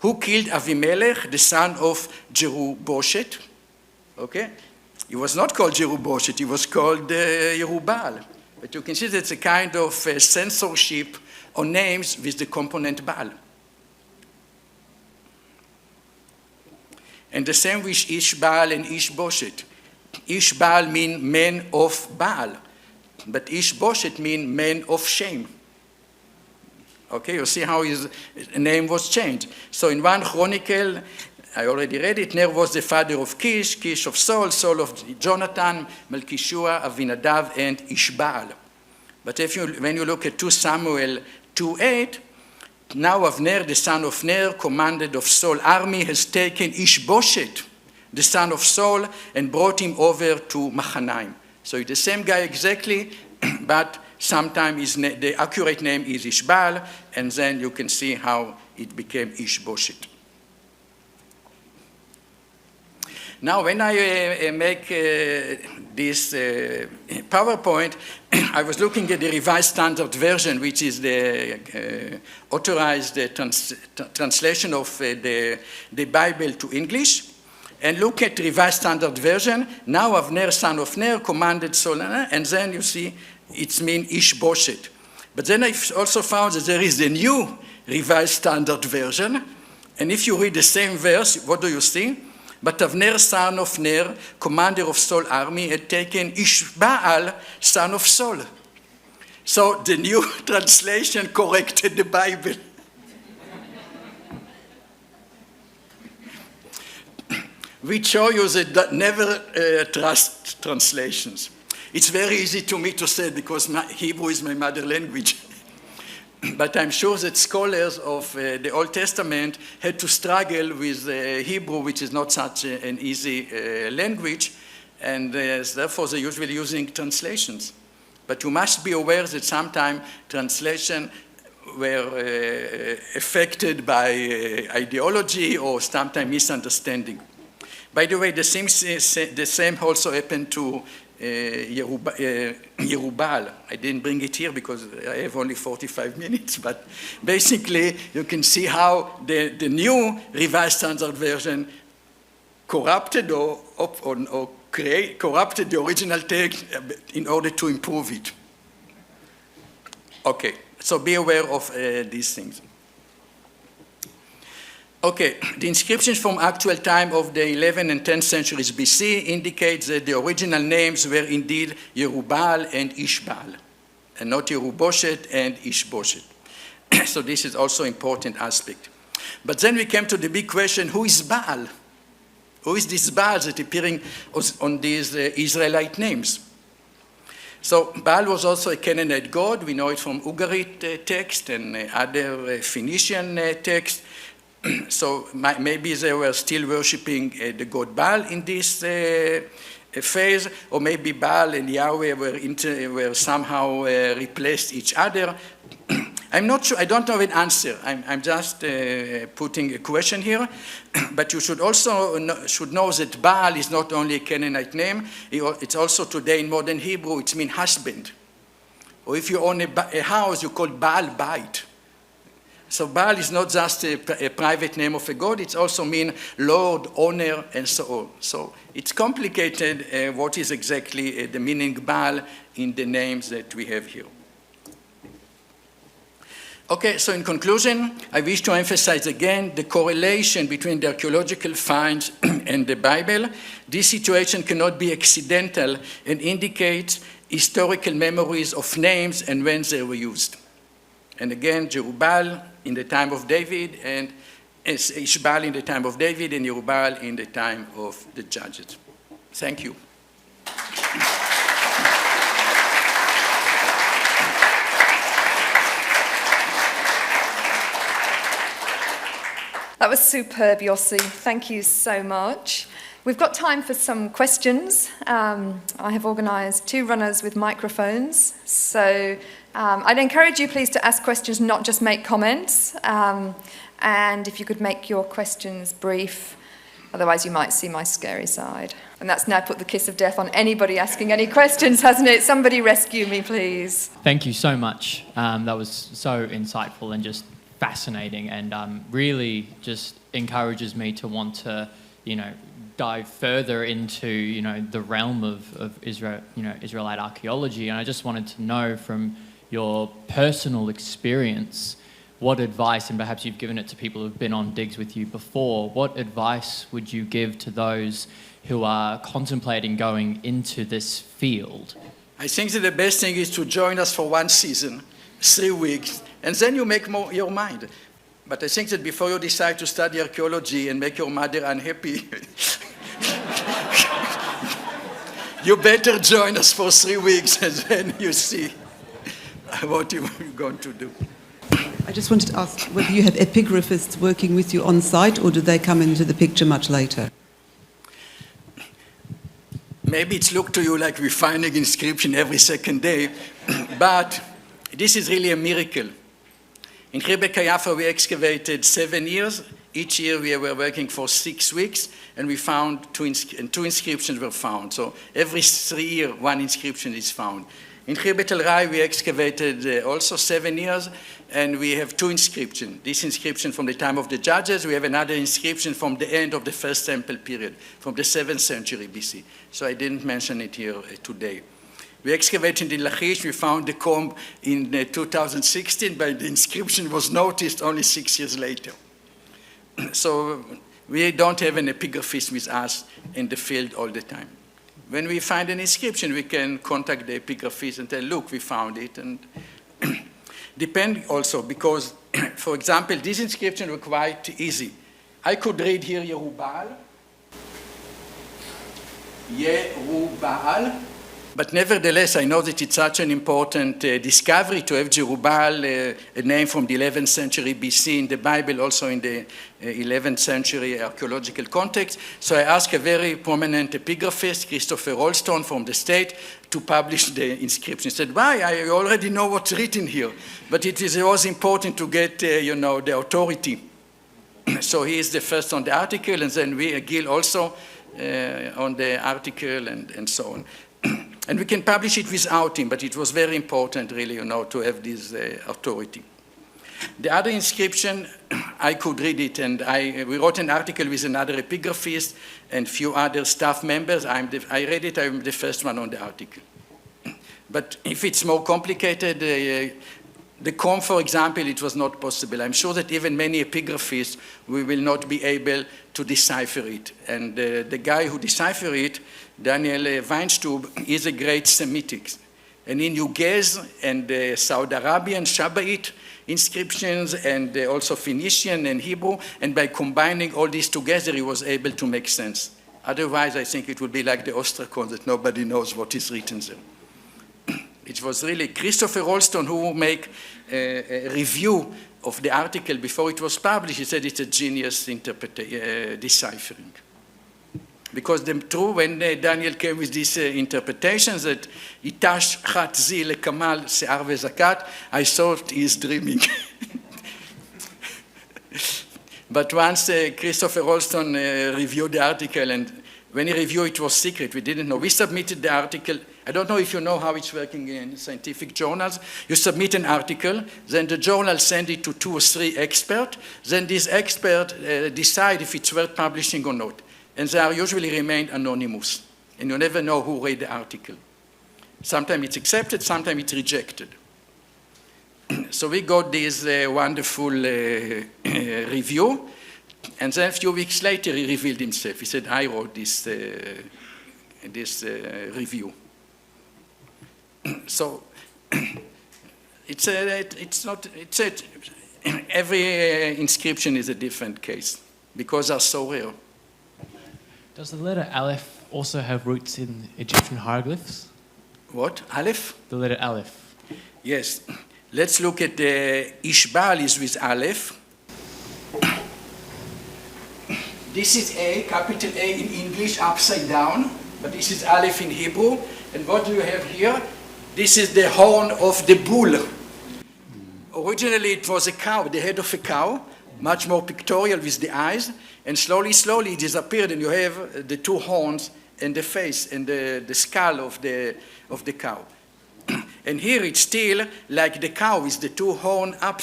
[SPEAKER 3] who killed Avimelech, the son of Jeruboshet? Okay? He was not called Jeruboshet, he was called Yerubal. But you can see that's a kind of censorship on names with the component Baal. And the same with Ishbal and Ishboshet. Ishbal means man of Baal, but Ishboshet means man of shame. Okay, you see how his name was changed. So in 1 Chronicle, I already read it, Ner was the father of Kish, Kish of Saul, Saul of Jonathan, Melchishua, Avinadav, and Ishbal. But when you look at 2 Samuel 2:8, now Avner, the son of Ner, commanded of Saul's army, has taken Ishboshet, the son of Saul, and brought him over to Mahanaim. So it's the same guy exactly, but sometimes the accurate name is Ishbal, and then you can see how it became Ishboshet. Now, when I make this PowerPoint, I was looking at the Revised Standard Version, which is the authorized translation of the Bible to English. And look at the Revised Standard Version. Now Avner, son of Ner, commanded Saul, and then you see it means Ishboshet. But then I also found that there is the new Revised Standard Version. And if you read the same verse, what do you see? But Avner, son of Ner, commander of Saul's army, had taken Ishbal, son of Saul. So the new translation corrected the Bible. We show you that never trust translations. It's very easy to me to say because Hebrew is my mother language. But I'm sure that scholars of the Old Testament had to struggle with Hebrew, which is not such an easy language, and therefore they're usually using translations. But you must be aware that sometimes translation were affected by ideology or sometimes misunderstanding. By the way, the same also happened to Yerubal. I didn't bring it here because I have only 45 minutes, but basically you can see how the new Revised Standard Version corrupted corrupted the original text in order to improve it. Okay, so be aware of these things. Okay, the inscriptions from actual time of the 11th and 10th centuries BC indicate that the original names were indeed Yerubal and Ishbal, and not Yeruboshet and Ishboshet. So this is also an important aspect. But then we came to the big question, who is Baal? Who is this Baal that appearing on these Israelite names? So Baal was also a Canaanite god. We know it from Ugarit text and other Phoenician texts. So maybe they were still worshipping the god Baal in this phase, or maybe Baal and Yahweh were somehow replaced each other. I'm not sure, I don't have an answer. I'm just putting a question here. But you should also know that Baal is not only a Canaanite name, it's also today in modern Hebrew, it means husband. Or if you own a house, you call Baal Bait. So Baal is not just a private name of a god, it also means Lord, owner, and so on. So it's complicated what is exactly the meaning Baal in the names that we have here. Okay, so in conclusion, I wish to emphasize again the correlation between the archaeological finds and the Bible. This situation cannot be accidental and indicates historical memories of names and when they were used. And again, Jerubal in the time of David, and Ishbal in the time of David, and Yerubal in the time of the judges. Thank you.
[SPEAKER 1] That was superb, Yossi. Thank you so much. We've got time for some questions. I have organised 2 runners with microphones, so I'd encourage you please to ask questions, not just make comments. And if you could make your questions brief, otherwise you might see my scary side. And that's now put the kiss of death on anybody asking any questions, hasn't it? Somebody rescue me, please.
[SPEAKER 4] Thank you so much. That was so insightful and just fascinating, and really just encourages me to want to, dive further into, the realm of Israel, Israelite archaeology. And I just wanted to know from your personal experience, what advice, and perhaps you've given it to people who've been on digs with you before, what advice would you give to those who are contemplating going into this field?
[SPEAKER 3] I think that the best thing is to join us for 1 season, 3 weeks, and then you make your mind. But I think that before you decide to study archaeology and make your mother unhappy, you better join us for 3 weeks and then you see what you're going to do.
[SPEAKER 5] I just wanted to ask whether you have epigraphists working with you on site, or do they come into the picture much later?
[SPEAKER 3] Maybe it's looked to you like we're finding inscription every second day, but this is really a miracle. In Rebbe Yafa, we excavated 7 years. Each year we were working for 6 weeks, and we found 2 inscriptions were found. So every 3 years, 1 inscription is found. In Khibet el-Rai, we excavated also 7 years, and we have 2 inscriptions. This inscription from the time of the judges. We have another inscription from the end of the First Temple period, from the 7th century BC. So I didn't mention it here today. We excavated in Lachish. We found the comb in 2016, but the inscription was noticed only 6 years later. So we don't have an epigraphist with us in the field all the time. When we find an inscription, we can contact the epigraphist and tell, look, we found it. And depend also, because, for example, these inscriptions were quite easy. I could read here Yerubal, but nevertheless, I know that it's such an important discovery to have Jerubal, a name from the 11th century BC in the Bible, also in the 11th century archaeological context. So I asked a very prominent epigraphist, Christopher Rolston from the state, to publish the inscription. He said, why? I already know what's written here. But it was important to get, the authority. So he is the first on the article, and then Gil also on the article, and so on. And we can publish it without him, but it was very important, really, to have this authority. The other inscription, I could read it, and we wrote an article with another epigraphist and few other staff members. I read it, I'm the first one on the article. But if it's more complicated, the comb, for example, it was not possible. I'm sure that even many epigraphists, we will not be able to decipher it. And the guy who deciphered it, Daniel Weinstub, is a great Semitic. And in Ugez and Saudi Arabian, Shabbat inscriptions, and also Phoenician and Hebrew, and by combining all these together, he was able to make sense. Otherwise, I think it would be like the ostracon, that nobody knows what is written there. It was really Christopher Rolston who made a review of the article before it was published. He said it's a genius deciphering. Because when Daniel came with these interpretations that Itash chat zi lekamal se'ar vezakat, I thought he's dreaming. But once Christopher Rolston reviewed the article, and when he reviewed it was secret, we didn't know. We submitted the article. I don't know if you know how it's working in scientific journals. You submit an article, then the journal sends it to 2 or 3 experts, then these experts decide if it's worth publishing or not. And they are usually remain anonymous, and you never know who read the article. Sometimes it's accepted, sometimes it's rejected. So we got this wonderful review, and then a few weeks later he revealed himself. He said, I wrote this review. So every inscription is a different case because they're so rare.
[SPEAKER 4] Does the letter Aleph also have roots in Egyptian hieroglyphs?
[SPEAKER 3] What? Aleph?
[SPEAKER 4] The letter Aleph.
[SPEAKER 3] Yes. Let's look at the Ishbal is with Aleph. This is A, capital A in English, upside down, but this is Aleph in Hebrew. And what do you have here? This is the horn of the bull. Originally it was a cow, the head of a cow, much more pictorial with the eyes, and slowly it disappeared, and you have the two horns and the face and the skull of the cow. And here it's still like the cow with the two horns up,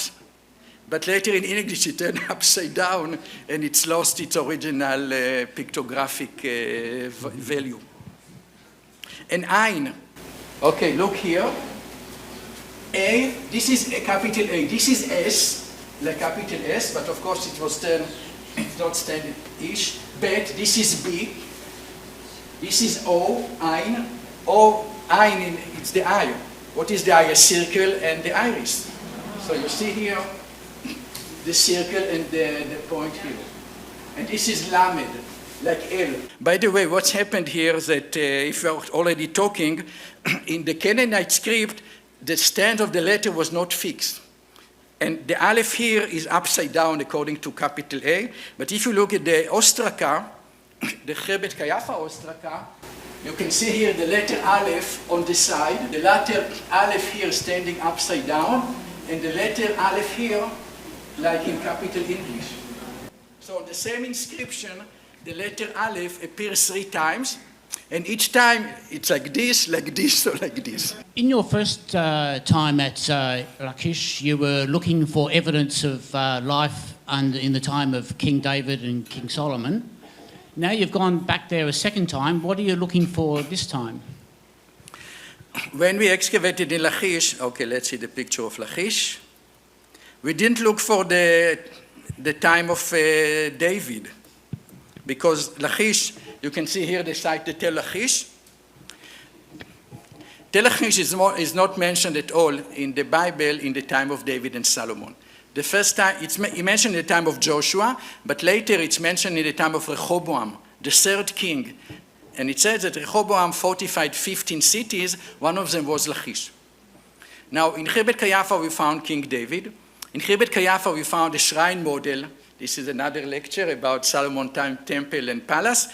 [SPEAKER 3] but later in English it turned upside down and it's lost its original pictographic value. And Ein, okay, look here. A, this is a capital A, this is S, like capital S, but of course it was turned, it's not standard-ish. Bet, this is B, this is O, Ein, O, Ein, it's the eye. What is the eye? A circle and the iris. So you see here the circle and the point here. And this is Lamed, like L. By the way, what's happened here is that if we're already talking, in the Canaanite script, the stand of the letter was not fixed. And the Aleph here is upside down according to capital A. But if you look at the ostracon, the Chebet Kayafa ostracon, you can see here the letter Aleph on the side, the letter Aleph here standing upside down, and the letter Aleph here like in capital English. So on the same inscription, the letter Aleph appears 3 times, and each time it's like this, or like this.
[SPEAKER 6] In your first time at Lachish, you were looking for evidence of life in the time of King David and King Solomon. Now you've gone back there a second time. What are you looking for this time?
[SPEAKER 3] When we excavated in Lachish, okay, let's see the picture of Lachish. We didn't look for the time of David, because Lachish, you can see here the site, the Tel Lachish. Tel Lachish is not mentioned at all in the Bible in the time of David and Solomon. The first time, it's mentioned in the time of Joshua, but later it's mentioned in the time of Rehoboam, the 3rd king. And it says that Rehoboam fortified 15 cities, one of them was Lachish. Now, in Chebet Kayafa we found King David. In Chebet Kayafa we found a shrine model. This is another lecture about Solomon time temple and palace.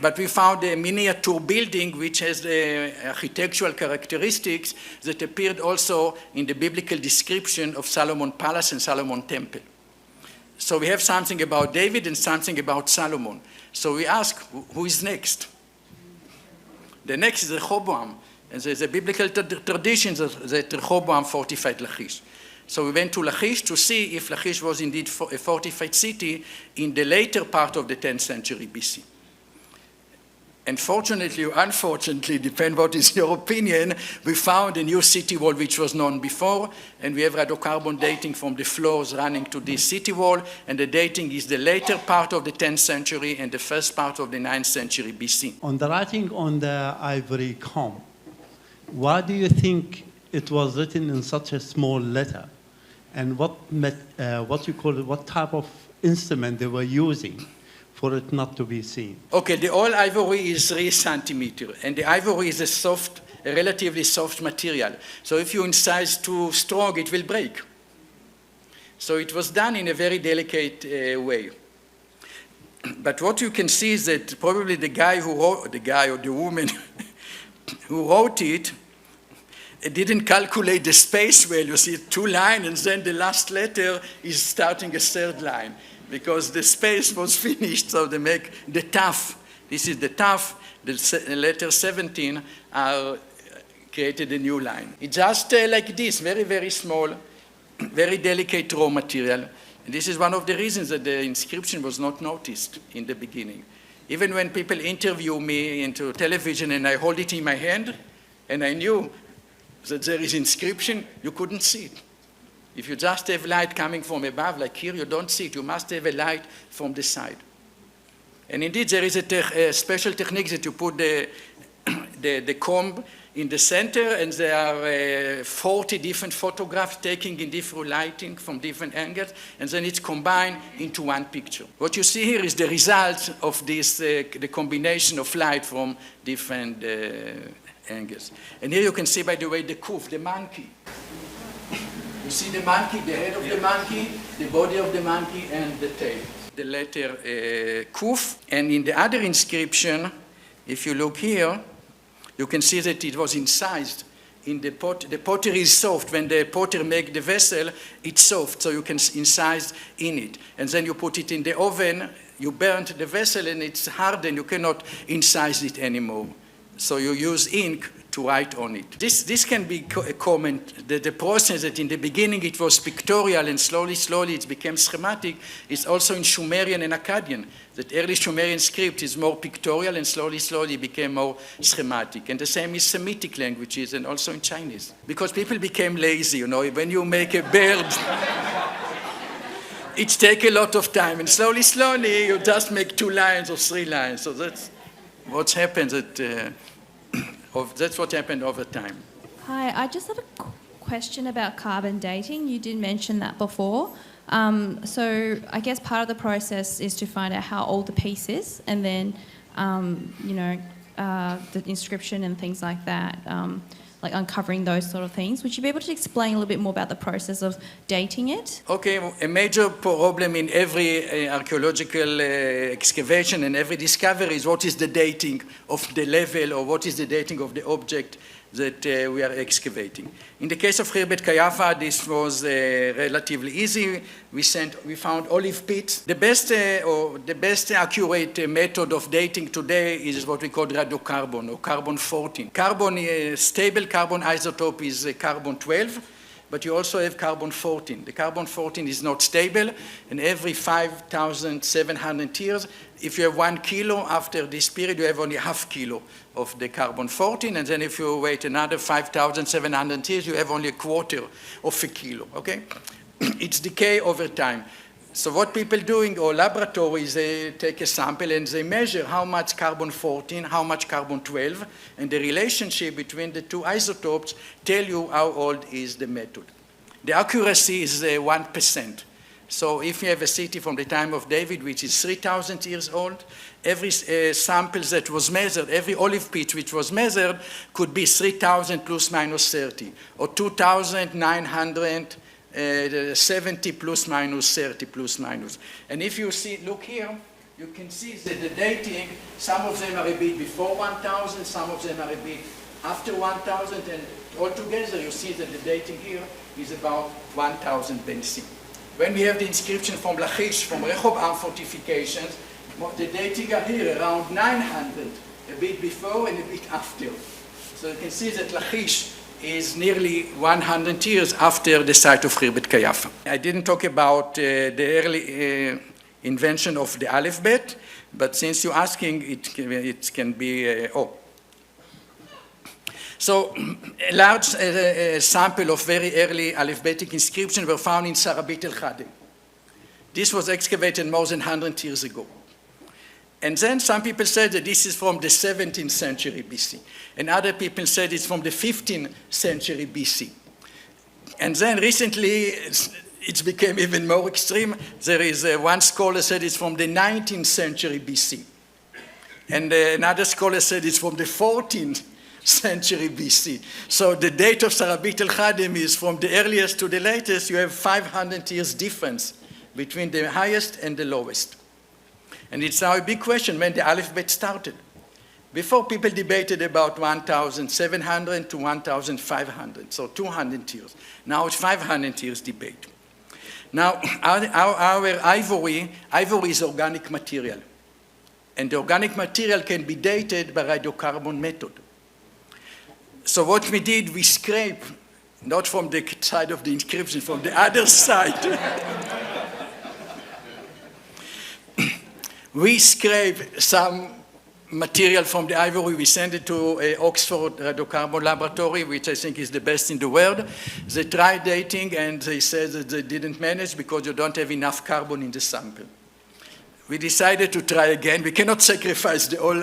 [SPEAKER 3] But we found a miniature building which has the architectural characteristics that appeared also in the biblical description of Solomon palace and Solomon temple. So we have something about David and something about Solomon. So we ask, who is next? The next is Rehoboam. And there's a biblical tradition that Rehoboam fortified Lachish. So we went to Lachish to see if Lachish was indeed a fortified city in the later part of the 10th century BC. And fortunately or unfortunately, depend what is your opinion, we found a new city wall which was known before, and we have radiocarbon dating from the floors running to this city wall, and the dating is the later part of the 10th century and the first part of the 9th century BC.
[SPEAKER 7] On the writing on the ivory comb, why do you think it was written in such a small letter? And what type of instrument they were using for it not to be seen?
[SPEAKER 3] Okay, the old ivory is 3 centimeters, and the ivory is a relatively soft material. So if you incise too strong, it will break. So it was done in a very delicate way. But what you can see is that probably the guy or the woman who wrote it didn't calculate the space well. You see 2 lines, and then the last letter is starting a 3rd line, because the space was finished, so they make the tough. This is the tough, the letter 17 are created a new line. It's just like this, very, very small, very delicate raw material. And this is one of the reasons that the inscription was not noticed in the beginning. Even when people interview me into television and I hold it in my hand, and I knew that there is inscription, you couldn't see it. If you just have light coming from above, like here, you don't see it. You must have a light from the side. And indeed, there is a special technique that you put the comb in the center, and there are 40 different photographs taken in different lighting from different angles, and then it's combined into one picture. What you see here is the result of this, the combination of light from different angles. And here you can see, by the way, the kuf, the monkey. You see the monkey, the head of the monkey, the body of the monkey, and the tail. the letter Kuf. And in the other inscription, if you look here, you can see that it was incised in the pot. The pottery is soft. When the potter makes the vessel, it's soft, so you can incise in it. And then you put it in the oven, you burnt the vessel, and it's hard, and you cannot incise it anymore. So you use ink to write on it. This can be a comment that the process that in the beginning it was pictorial and slowly it became schematic is also in Sumerian and Akkadian. That early Sumerian script is more pictorial and slowly became more schematic. And the same is Semitic languages and also in Chinese. Because people became lazy, when you make a bird, it takes a lot of time. And slowly you just make 2 lines or 3 lines. So that's what happens that's what happened over time.
[SPEAKER 8] Hi, I just have a question about carbon dating. You did mention that before. So I guess part of the process is to find out how old the piece is, and then, the inscription and things like that, like uncovering those sort of things. Would you be able to explain a little bit more about the process of dating it?
[SPEAKER 3] Okay, a major problem in every archaeological excavation and every discovery is what is the dating of the level, or what is the dating of the object that we are excavating. In the case of Khirbet Kayafa, this was relatively easy. We found olive pits. The best accurate method of dating today is what we call radiocarbon, or carbon-14. Stable carbon isotope is carbon-12, but you also have carbon-14. The carbon-14 is not stable, and every 5,700 years, if you have 1 kilo after this period, you have only half kilo of the carbon-14, and then if you wait another 5,700 years, you have only a quarter of a kilo, okay? It's decay over time. So what people doing, or laboratories, they take a sample and they measure how much carbon-14, how much carbon-12, and the relationship between the 2 isotopes tell you how old is the method. The accuracy is 1%. So if you have a city from the time of David, which is 3,000 years old, every sample that was measured, every olive pit which was measured, could be 3,000 plus minus 30, or 2,970 plus minus 30 plus minus. And if you look here, you can see that the dating, some of them are a bit before 1,000, some of them are a bit after 1,000, and altogether you see that the dating here is about 1,000 BC. When we have the inscription from Lachish, from Rehoboam fortifications, the dating are here around 900, a bit before and a bit after. So you can see that Lachish is nearly 100 years after the site of Khirbet Kayafa. I didn't talk about the early invention of the alphabet, but since you're asking, it can be, So a large sample of very early alphabetic inscriptions were found in Sarabit el-Khadem. This was excavated more than 100 years ago. And then some people said that this is from the 17th century BC. And other people said it's from the 15th century BC. And then recently, it became even more extreme. There is one scholar said it's from the 19th century BC. And another scholar said it's from the 14th century BC. So the date of Sarabit el-Khadem is from the earliest to the latest. You have 500 years difference between the highest and the lowest. And it's now a big question when the alphabet started. Before, people debated about 1,700 to 1,500, so 200 years. Now it's 500 years debate. Now, our ivory is organic material. And the organic material can be dated by radiocarbon method. So what we did, we scrape, not from the side of the inscription, from the other side. We scrape some material from the ivory. We send it to Oxford Radiocarbon Laboratory, which I think is the best in the world. They tried dating, and they said that they didn't manage because you don't have enough carbon in the sample. We decided to try again. We cannot sacrifice the whole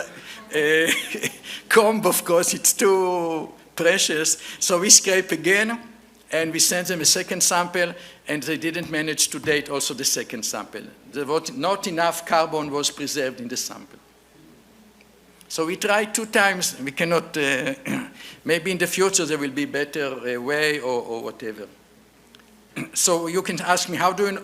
[SPEAKER 3] comb, of course. It's too precious. So we scrape again, and we sent them a second sample, and they didn't manage to date also the second sample. Not enough carbon was preserved in the sample. So we tried 2 times. We cannot, maybe in the future there will be better way or whatever. So you can ask me, how do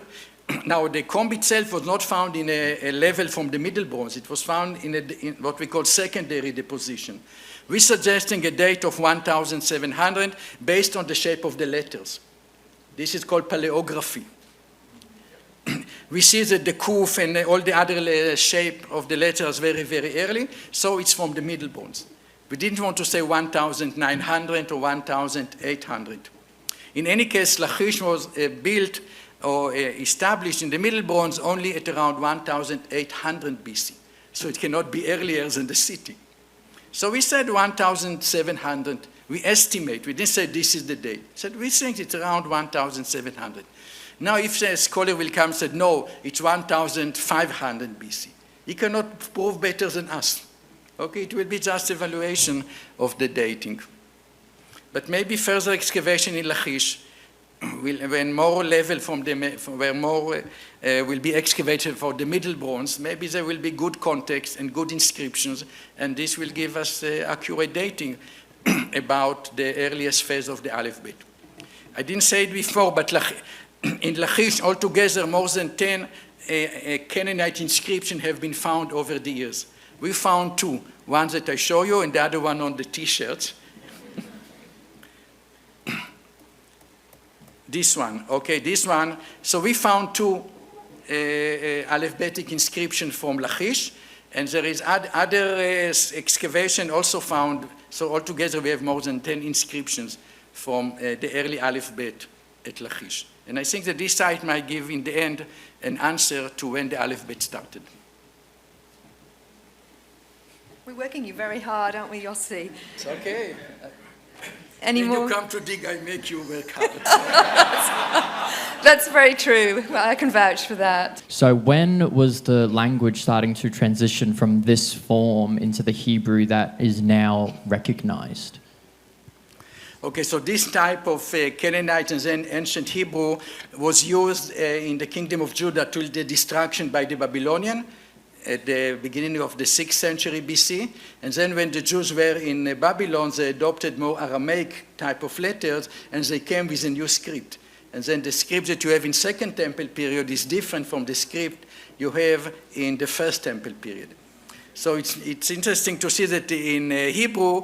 [SPEAKER 3] Now, the comb itself was not found in a level from the Middle Bronze. It was found in what we call secondary deposition. We're suggesting a date of 1,700 based on the shape of the letters. This is called paleography. We see that the kuf and all the other shape of the letters very, very early, so it's from the Middle Bronze. We didn't want to say 1,900 or 1,800. In any case, Lachish was built or established in the Middle Bronze only at around 1,800 BC. So it cannot be earlier than the city. So we said 1,700. We estimate. We didn't say this is the date. We said we think it's around 1,700. Now if a scholar will come and say, no, it's 1,500 BC. He cannot prove better than us. Okay, it will be just evaluation of the dating. But maybe further excavation in Lachish, when more level where more will be excavated for the Middle Bronze, maybe there will be good context and good inscriptions, and this will give us accurate dating about the earliest phase of the Aleph Bet. I didn't say it before, but in Lachish altogether more than 10 Canaanite inscriptions have been found over the years. We found 2, one that I show you and the other one on the T-shirts. This one, okay, this one. So we found 2 Aleph-Betic inscriptions from Lachish, and there is other excavation also found. So altogether we have more than 10 inscriptions from the early Aleph-Bet at Lachish. And I think that this site might give in the end an answer to when the Aleph-Bet started.
[SPEAKER 1] We're working you very hard, aren't we, Yossi?
[SPEAKER 3] It's okay.
[SPEAKER 1] Any
[SPEAKER 3] when
[SPEAKER 1] more?
[SPEAKER 3] you come to dig, I make you work hard.
[SPEAKER 1] That's very true. Well, I can vouch for that.
[SPEAKER 4] So when was the language starting to transition from this form into the Hebrew that is now recognized?
[SPEAKER 3] Okay, so this type of Canaanite and then ancient Hebrew was used in the kingdom of Judah till the destruction by the Babylonian at the beginning of the 6th century BC. And then when the Jews were in Babylon, they adopted more Aramaic type of letters, and they came with a new script. And then the script that you have in Second Temple period is different from the script you have in the First Temple period. So it's interesting to see that in Hebrew,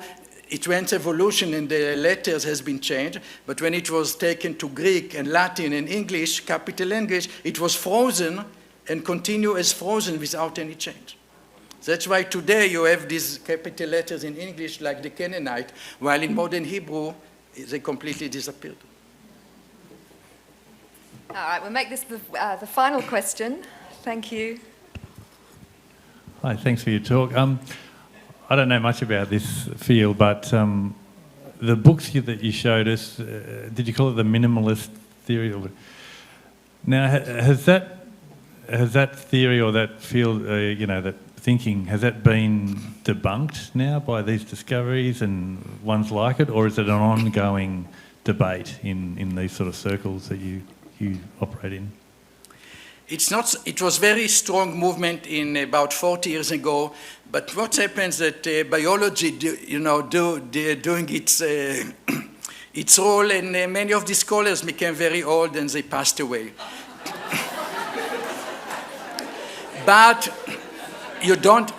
[SPEAKER 3] it went evolution and the letters has been changed, but when it was taken to Greek and Latin and English, capital English, it was frozen and continue as frozen without any change. That's why today you have these capital letters in English like the Canaanite, while in modern Hebrew, they completely disappeared.
[SPEAKER 1] All right, we'll make this the final question. Thank you.
[SPEAKER 9] Hi, thanks for your talk. I don't know much about this field, but the books that you showed us, did you call it the Minimalist Theory? Now, has that theory or that field, that thinking, has that been debunked now by these discoveries and ones like it, or is it an ongoing debate in these sort of circles that you operate in?
[SPEAKER 3] It's not. It was very strong movement in about 40 years ago. But what happens that biology, doing its role, and many of the scholars became very old and they passed away. But you don't.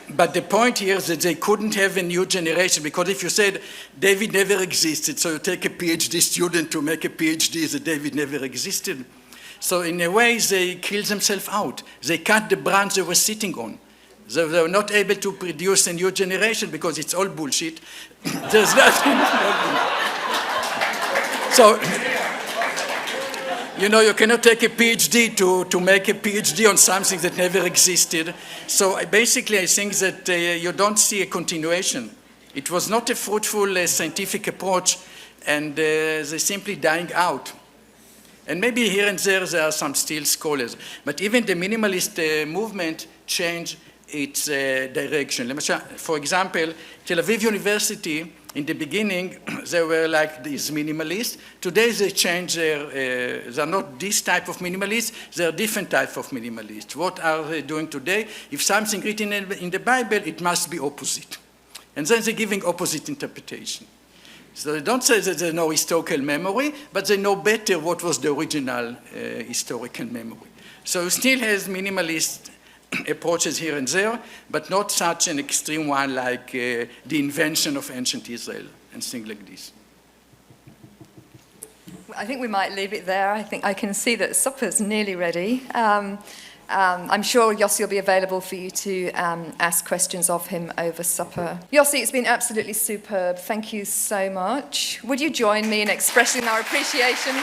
[SPEAKER 3] But the point here is that they couldn't have a new generation, because if you said David never existed, so you take a PhD student to make a PhD that David never existed. So in a way, they killed themselves out. They cut the branch they were sitting on. They were not able to produce a new generation because it's all bullshit. There's nothing. So, you cannot take a PhD to make a PhD on something that never existed. So basically, I think that you don't see a continuation. It was not a fruitful scientific approach, and they're simply dying out. And maybe here and there are some still scholars. But even the minimalist movement changed its direction. For example, Tel Aviv University, in the beginning, they were like these minimalists. Today they changed they're not this type of minimalists, they're different type of minimalists. What are they doing today? If something written in the Bible, it must be opposite. And then they're giving opposite interpretation. So they don't say that they know historical memory, but they know better what was the original historical memory. So it still has minimalist approaches here and there, but not such an extreme one like the invention of ancient Israel and things like this.
[SPEAKER 1] I think we might leave it there. I think I can see that supper's nearly ready. I'm sure Yossi will be available for you to ask questions of him over supper. Yossi, it's been absolutely superb. Thank you so much. Would you join me in expressing our appreciation?